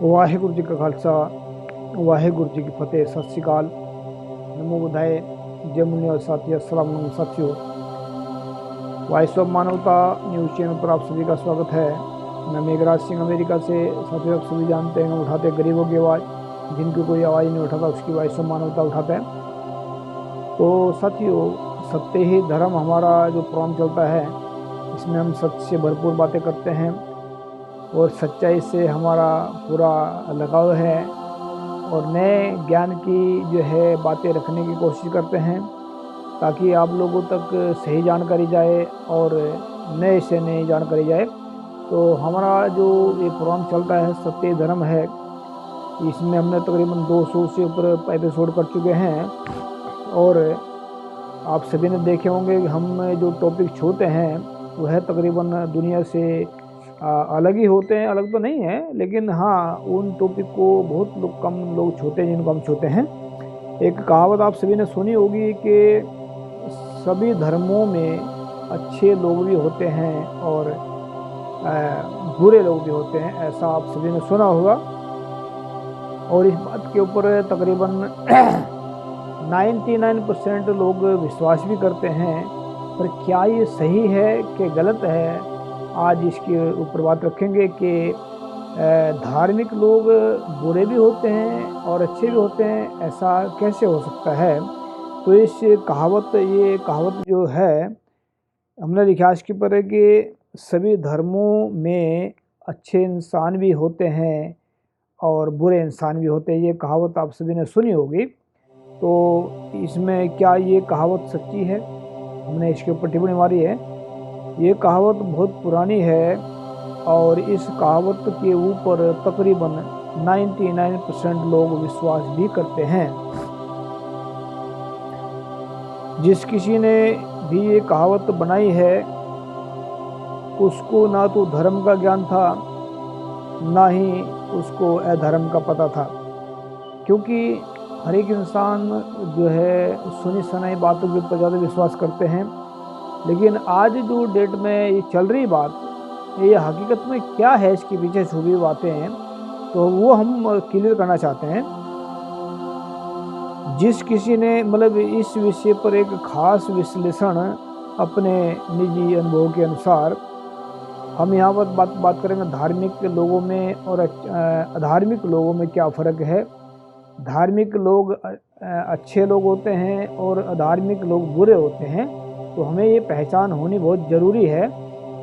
ਵਾਹਿਗੁਰੂ जी का खालसा वाहिगुरु जी की फतेह। सत श्री अकाल, नमो बुधाए, जय मुनि और साथी, अस्सलाम वालेकुम साथियों। वॉइस ऑफ मानवता न्यूज़ चैनल पर आप सभी का स्वागत है। मैं मेघराज सिंह अमेरिका से। साथियों, आप सभी जानते हैं उठाते गरीबों की आवाज़, जिनकी कोई आवाज़ नहीं उठाता उसकी वॉइस ऑफ मानवता उठाता है। तो साथियों, सत्य ही धर्म हमारा जो प्रोग्राम चलता है, इसमें हम सत्य से भरपूर बातें करते हैं और सच्चाई से हमारा पूरा लगाव है और नए ज्ञान की जो है बातें रखने की कोशिश करते हैं ताकि आप लोगों तक सही जानकारी जाए और नए से नई जानकारी जाए। तो हमारा जो ये प्रोग्राम चलता है सत्य धर्म है, इसमें हमने तकरीबन 200 से ऊपर एपिसोड कर चुके हैं और आप सभी ने देखे होंगे कि हम जो टॉपिक छूते हैं वह तकरीबन दुनिया से अलग ही होते हैं। अलग तो नहीं है, लेकिन हाँ, उन टॉपिक को बहुत कम लोग छूते हैं जिनको हम छूते हैं। एक कहावत आप सभी ने सुनी होगी कि सभी धर्मों में अच्छे लोग भी होते हैं और बुरे लोग भी होते हैं, ऐसा आप सभी ने सुना होगा। और इस बात के ऊपर तकरीबन 99% लोग विश्वास भी करते हैं। पर क्या ये सही है कि गलत है, आज इसके ऊपर बात रखेंगे कि धार्मिक लोग बुरे भी होते हैं और अच्छे भी होते हैं, ऐसा कैसे हो सकता है। तो ये कहावत जो है हमने लिखा इसके ऊपर है कि सभी धर्मों में अच्छे इंसान भी होते हैं और बुरे इंसान भी होते हैं। ये कहावत आप सभी ने सुनी होगी। तो इसमें क्या ये कहावत सच्ची है? हमने इसके ऊपर टिप्पणी मारी है। ये कहावत बहुत पुरानी है और इस कहावत के ऊपर तकरीबन 99% लोग विश्वास भी करते हैं। जिस किसी ने भी ये कहावत बनाई है उसको ना तो धर्म का ज्ञान था, ना ही उसको अधर्म का पता था, क्योंकि हर एक इंसान जो है सुनी सुनाई बातों के ऊपर ज़्यादा विश्वास करते हैं। लेकिन आज जो डेट में ये चल रही बात, ये हकीकत में क्या है, इसके पीछे छुपी बातें हैं, तो वो हम क्लियर करना चाहते हैं। जिस किसी ने मतलब इस विषय पर एक खास विश्लेषण अपने निजी अनुभव के अनुसार, हम यहाँ पर बात करेंगे धार्मिक लोगों में और अधार्मिक लोगों में क्या फ़र्क है। धार्मिक लोग अच्छे लोग होते हैं और अधार्मिक लोग बुरे होते हैं। तो हमें ये पहचान होनी बहुत ज़रूरी है।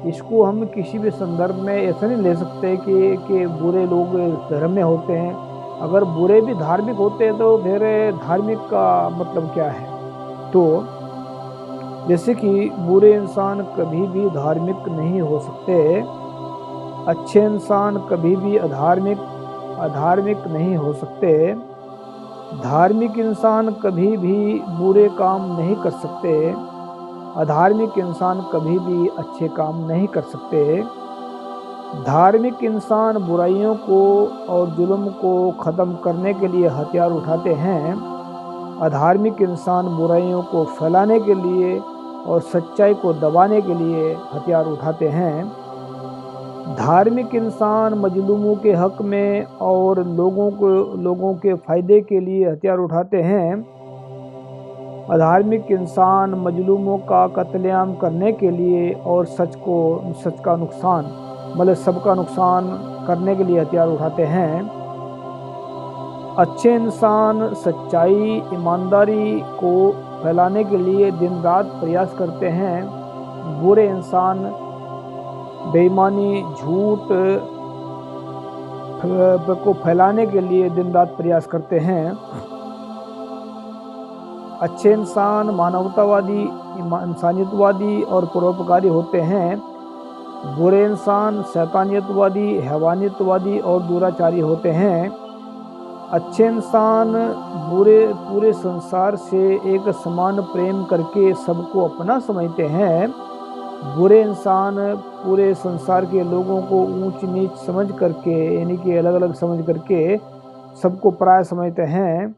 इसको हम किसी भी संदर्भ में ऐसा नहीं ले सकते कि बुरे लोग धर्म में होते हैं। अगर बुरे भी धार्मिक होते हैं तो फिर धार्मिक का मतलब क्या है। तो जैसे कि बुरे इंसान कभी भी धार्मिक नहीं हो सकते, अच्छे इंसान कभी भी अधार्मिक नहीं हो सकते, धार्मिक इंसान कभी भी बुरे काम नहीं कर सकते, अधार्मिक इंसान कभी भी अच्छे काम नहीं कर सकते। धार्मिक इंसान बुराइयों को और जुल्म को ख़त्म करने के लिए हथियार उठाते हैं, अधार्मिक इंसान बुराइयों को फैलाने के लिए और सच्चाई को दबाने के लिए हथियार उठाते हैं। धार्मिक इंसान मजलूमों के हक में और लोगों के फायदे के लिए हथियार उठाते हैं, अधार्मिक इंसान मजलूमों का कत्लेआम करने के लिए और सच का नुकसान मतलब सबका नुकसान करने के लिए हथियार उठाते हैं। अच्छे इंसान सच्चाई ईमानदारी को फैलाने के लिए दिन रात प्रयास करते हैं, बुरे इंसान बेईमानी झूठ को फैलाने के लिए दिन रात प्रयास करते हैं। अच्छे इंसान मानवतावादी, इंसानियतवादी और परोपकारी होते हैं, बुरे इंसान शैतानियतवादी, हैवानियतवादी और दुराचारी होते हैं। अच्छे इंसान पूरे संसार से एक समान प्रेम करके सबको अपना समझते हैं, बुरे इंसान पूरे संसार के लोगों को ऊंच नीच समझ करके, यानी कि अलग अलग समझ करके सबको पराया समझते हैं।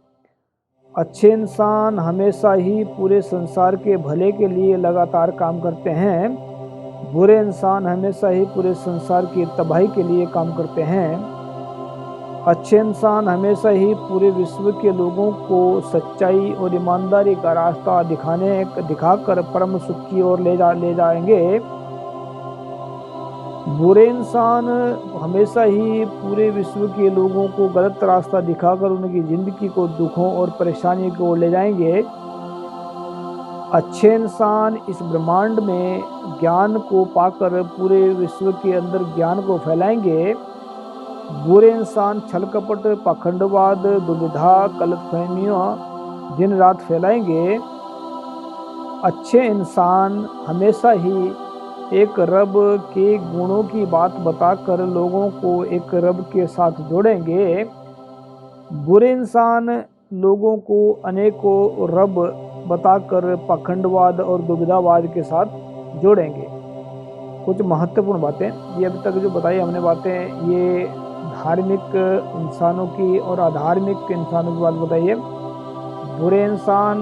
अच्छे इंसान हमेशा ही पूरे संसार के भले के लिए लगातार काम करते हैं, बुरे इंसान हमेशा ही पूरे संसार की तबाही के लिए काम करते हैं। अच्छे इंसान हमेशा ही पूरे विश्व के लोगों को सच्चाई और ईमानदारी का रास्ता दिखाकर परम सुख की ओर ले जाएंगे। बुरे इंसान हमेशा ही पूरे विश्व के लोगों को गलत रास्ता दिखाकर उनकी जिंदगी को दुखों और परेशानी की ओर ले जाएंगे। अच्छे इंसान इस ब्रह्मांड में ज्ञान को पाकर पूरे विश्व के अंदर ज्ञान को फैलाएंगे। बुरे इंसान छल कपट, पाखंडवाद, दुविधा, गलतफहमियां दिन रात फैलाएंगे। अच्छे इंसान हमेशा ही एक रब के गुणों की बात बताकर लोगों को एक रब के साथ जोड़ेंगे। बुरे इंसान लोगों को अनेकों रब बताकर पाखंडवाद और दुविधावाद के साथ जोड़ेंगे। कुछ महत्वपूर्ण बातें ये अभी तक जो बताई हमने बातें, ये धार्मिक इंसानों की और अधार्मिक इंसानों की बात बताई है। बुरे इंसान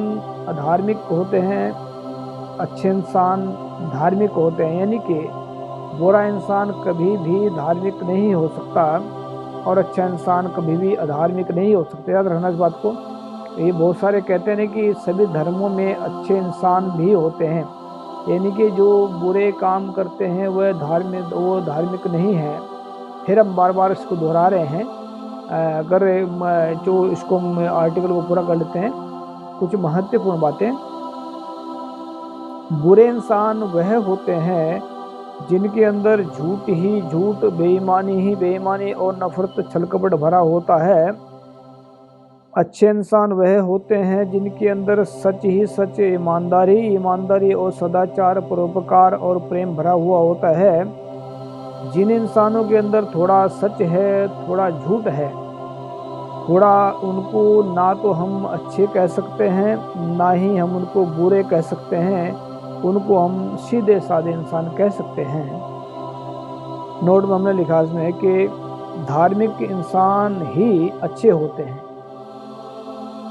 अधार्मिक होते हैं, अच्छे इंसान धार्मिक होते हैं, यानी कि बुरा इंसान कभी भी धार्मिक नहीं हो सकता और अच्छा इंसान कभी भी अधार्मिक नहीं हो सकता। याद रखना इस बात को। ये बहुत सारे कहते हैं कि सभी धर्मों में अच्छे इंसान भी होते हैं, यानी कि जो बुरे काम करते हैं वो धार्मिक नहीं है। फिर हम बार बार इसको दोहरा रहे हैं। अगर जो इसको आर्टिकल को पूरा कर लेते हैं, कुछ महत्वपूर्ण बातें। बुरे इंसान वह होते हैं जिनके अंदर झूठ ही झूठ, बेईमानी ही बेईमानी और नफरत छल कपट भरा होता है। अच्छे इंसान वह होते हैं जिनके अंदर सच ही सच, ईमानदारी ईमानदारी और सदाचार, परोपकार और प्रेम भरा हुआ होता है। जिन इंसानों के अंदर थोड़ा सच है, थोड़ा झूठ है, थोड़ा उनको ना तो हम अच्छे कह सकते हैं ना ही हम उनको बुरे कह सकते हैं, उनको हम सीधे साधे इंसान कह सकते हैं। नोट में हमने लिखा इसमें कि धार्मिक इंसान ही अच्छे होते हैं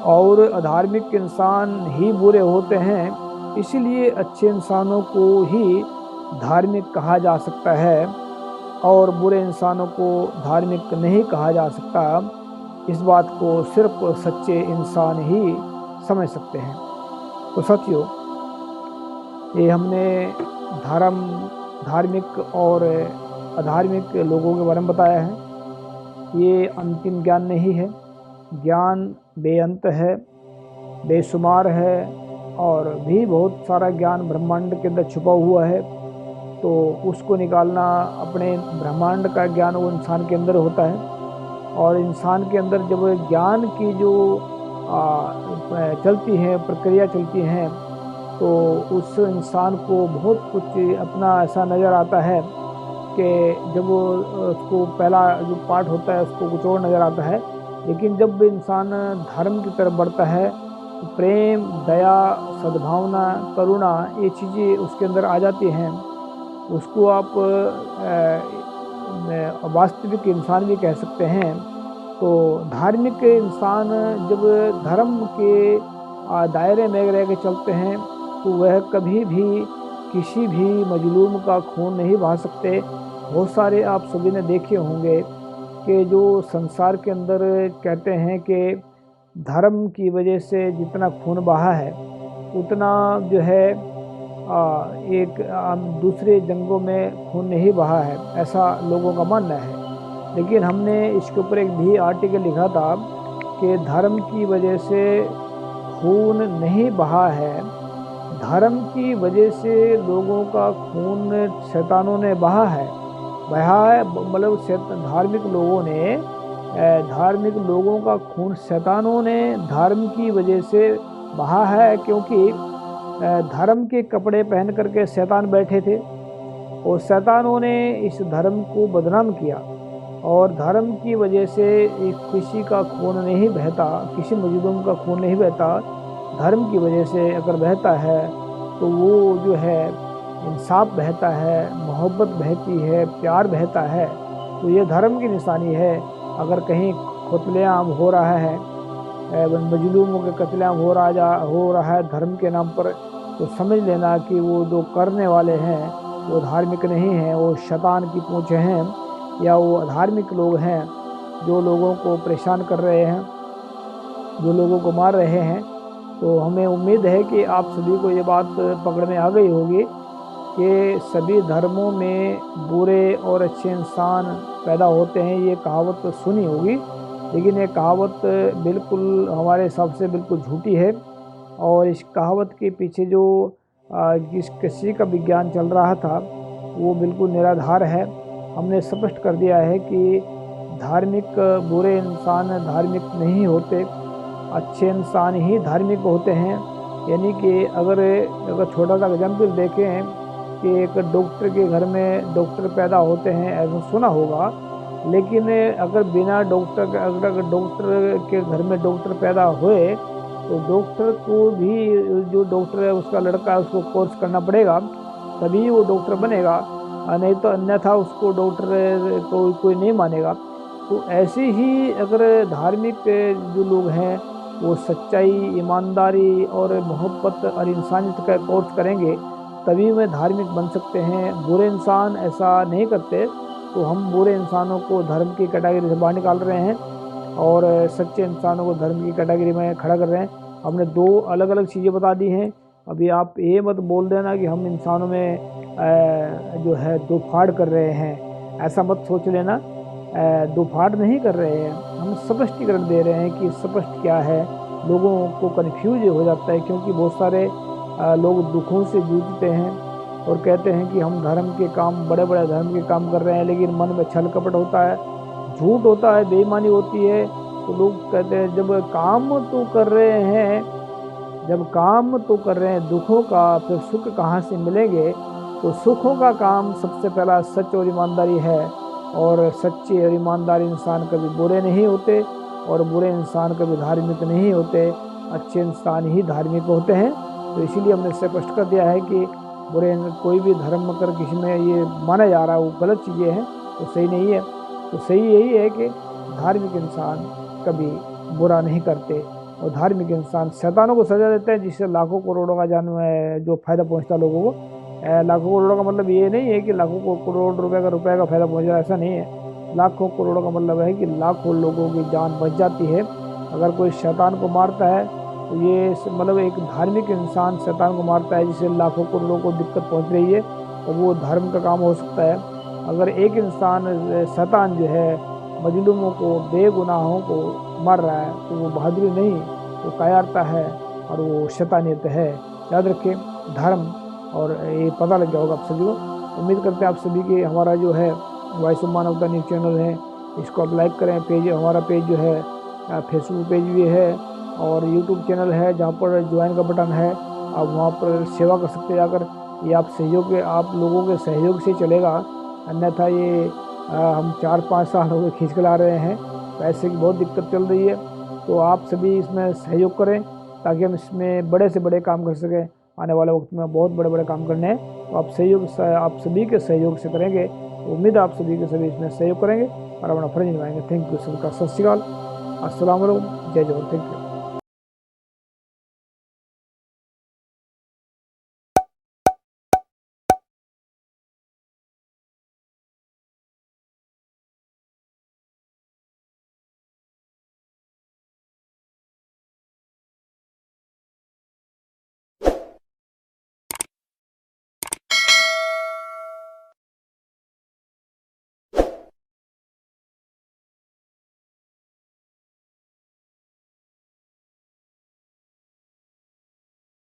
और अधार्मिक इंसान ही बुरे होते हैं। इसीलिए अच्छे इंसानों को ही धार्मिक कहा जा सकता है और बुरे इंसानों को धार्मिक नहीं कहा जा सकता। इस बात को सिर्फ सच्चे इंसान ही समझ सकते हैं। तो साथियों, ये हमने धार्मिक और अधार्मिक लोगों के बारे में बताया है। ये अंतिम ज्ञान नहीं है। ज्ञान बेअंत है, बेशुमार है और भी बहुत सारा ज्ञान ब्रह्मांड के अंदर छुपा हुआ है। तो उसको निकालना, अपने ब्रह्मांड का ज्ञान वो इंसान के अंदर होता है और इंसान के अंदर जब ज्ञान की जो चलती है, प्रक्रिया चलती हैं, तो उस इंसान को बहुत कुछ अपना ऐसा नज़र आता है कि जब उसको पहला जो पार्ट होता है उसको कुछ और नज़र आता है। लेकिन जब इंसान धर्म की तरफ बढ़ता है तो प्रेम, दया, सद्भावना, करुणा, ये चीज़ें उसके अंदर आ जाती हैं। उसको आप वास्तविक इंसान भी कह सकते हैं। तो धार्मिक इंसान जब धर्म के दायरे में रह के चलते हैं तो वह कभी भी किसी भी मजलूम का खून नहीं बहा सकते। बहुत सारे आप सभी ने देखे होंगे कि जो संसार के अंदर कहते हैं कि धर्म की वजह से जितना खून बहा है उतना जो है एक दूसरे जंगों में खून नहीं बहा है, ऐसा लोगों का मानना है। लेकिन हमने इसके ऊपर एक भी आर्टिकल लिखा था कि धर्म की वजह से खून नहीं बहा है, धर्म की वजह से लोगों का खून शैतानों ने बहा है। मतलब धार्मिक लोगों का खून शैतानों ने धर्म की वजह से बहा है, क्योंकि धर्म के कपड़े पहन करके शैतान बैठे थे और शैतानों ने इस धर्म को बदनाम किया। और धर्म की वजह से किसी का खून नहीं बहता, किसी मजलूम का खून नहीं बहता। धर्म की वजह से अगर बहता है तो वो जो है इंसाफ बहता है, मोहब्बत बहती है, प्यार बहता है। तो ये धर्म की निशानी है। अगर कहीं कत्लेआम हो रहा है, मजलूमों के कत्लेआम हो रहा है धर्म के नाम पर, तो समझ लेना कि वो जो करने वाले हैं वो धार्मिक नहीं हैं, वो शैतान की पूंछें हैं या वो अधार्मिक लोग हैं। जो लोगों को परेशान कर रहे हैं, जो लोगों को मार रहे हैं। तो हमें उम्मीद है कि आप सभी को ये बात पकड़ में आ गई होगी कि सभी धर्मों में बुरे और अच्छे इंसान पैदा होते हैं। ये कहावत तो सुनी होगी, लेकिन ये कहावत बिल्कुल हमारे हिसाब से बिल्कुल झूठी है। और इस कहावत के पीछे जो जिस किसी का विज्ञान चल रहा था वो बिल्कुल निराधार है। हमने स्पष्ट कर दिया है कि धार्मिक बुरे इंसान धार्मिक नहीं होते, अच्छे इंसान ही धार्मिक होते हैं। यानी कि अगर छोटा सा एग्जाम्पल देखें कि एक डॉक्टर के घर में डॉक्टर पैदा होते हैं, ऐसा सुना होगा। लेकिन अगर बिना डॉक्टर के, अगर डॉक्टर के घर में डॉक्टर पैदा हुए तो डॉक्टर को भी, जो डॉक्टर है उसका लड़का है, उसको कोर्स करना पड़ेगा, तभी वो डॉक्टर बनेगा। नहीं तो अन्यथा उसको डॉक्टर को कोई नहीं मानेगा। तो ऐसे ही अगर धार्मिक जो लोग हैं वो सच्चाई, ईमानदारी और मोहब्बत और इंसानियत का कोर्स करेंगे, तभी वे धार्मिक बन सकते हैं। बुरे इंसान ऐसा नहीं करते, तो हम बुरे इंसानों को धर्म की कैटेगरी से बाहर निकाल रहे हैं और सच्चे इंसानों को धर्म की कैटेगरी में खड़ा कर रहे हैं। हमने दो अलग अलग चीज़ें बता दी हैं। अभी आप ये मत बोल देना कि हम इंसानों में जो है दो फाड़ कर रहे हैं, ऐसा मत सोच लेना। दो फाड़ नहीं कर रहे हैं, हम स्पष्टीकरण दे रहे हैं कि स्पष्ट क्या है। लोगों को कन्फ्यूज हो जाता है, क्योंकि बहुत सारे लोग दुखों से जूझते हैं और कहते हैं कि हम धर्म के काम, बड़े बड़े धर्म के काम कर रहे हैं, लेकिन मन में छल कपट होता है, झूठ होता है, बेईमानी होती है। तो लोग कहते हैं जब काम तो कर रहे हैं, जब काम तो कर रहे हैं दुखों का, फिर सुख कहाँ से मिलेंगे। तो सुखों का काम सबसे पहला सच और ईमानदारी है, और सच्चे और ईमानदार इंसान कभी बुरे नहीं होते और बुरे इंसान कभी धार्मिक नहीं होते। अच्छे इंसान ही धार्मिक होते हैं। तो इसीलिए हमने स्पष्ट कर दिया है कि बुरे, कोई भी धर्म अगर किसी में ये माना जा रहा है वो गलत चीज़ें हैं, तो सही नहीं है। तो सही यही है कि धार्मिक इंसान कभी बुरा नहीं करते, और धार्मिक इंसान शैतानों को सजा देते हैं, जिससे लाखों करोड़ों का जो फायदा पहुंचता लोगों को। लाखों करोड़ों का मतलब ये नहीं है कि लाखों करोड़ रुपए का फायदा पहुंच रहा है, ऐसा नहीं है। लाखों करोड़ों का मतलब है कि लाखों लोगों की जान बच जाती है। अगर कोई शैतान को मारता है तो ये मतलब एक धार्मिक इंसान शैतान को मारता है, जिससे लाखों करोड़ों को दिक्कत पहुंच रही है, तो वो धर्म का काम हो सकता है। अगर एक इंसान शैतान जो है मजलूमों को, बेगुनाहों को मार रहा है, तो वो बहादुरी नहीं, वो कायरता है और वो शैतानियत है। याद रखें धर्म, और ये पता लग जाएगा आप सभी को। उम्मीद करते हैं आप सभी के हमारा जो है वॉइस ऑफ मानवता न्यूज़ चैनल है, इसको आप लाइक करें। पेज, हमारा पेज जो है फेसबुक पेज भी है और यूट्यूब चैनल है, जहाँ पर ज्वाइन का बटन है, आप वहाँ पर सेवा कर सकते हैं जाकर। ये आप लोगों के सहयोग से चलेगा, अन्यथा ये हम 4-5 साल हो गए खींच के ला रहे हैं, पैसे की बहुत दिक्कत चल रही है। तो आप सभी इसमें सहयोग करें ताकि हम इसमें बड़े से बड़े काम कर सकें। आने वाले वक्त में बहुत बड़े बड़े काम करने हैं, तो आप सभी के सहयोग से करेंगे। उम्मीद है आप सभी के सभी इसमें सहयोग करेंगे और अपना फर्ज निभाएंगे। थैंक यू सबका। सत श्री अकाल, अस्सलाम वालेकुम, जय जवान, थैंक यू।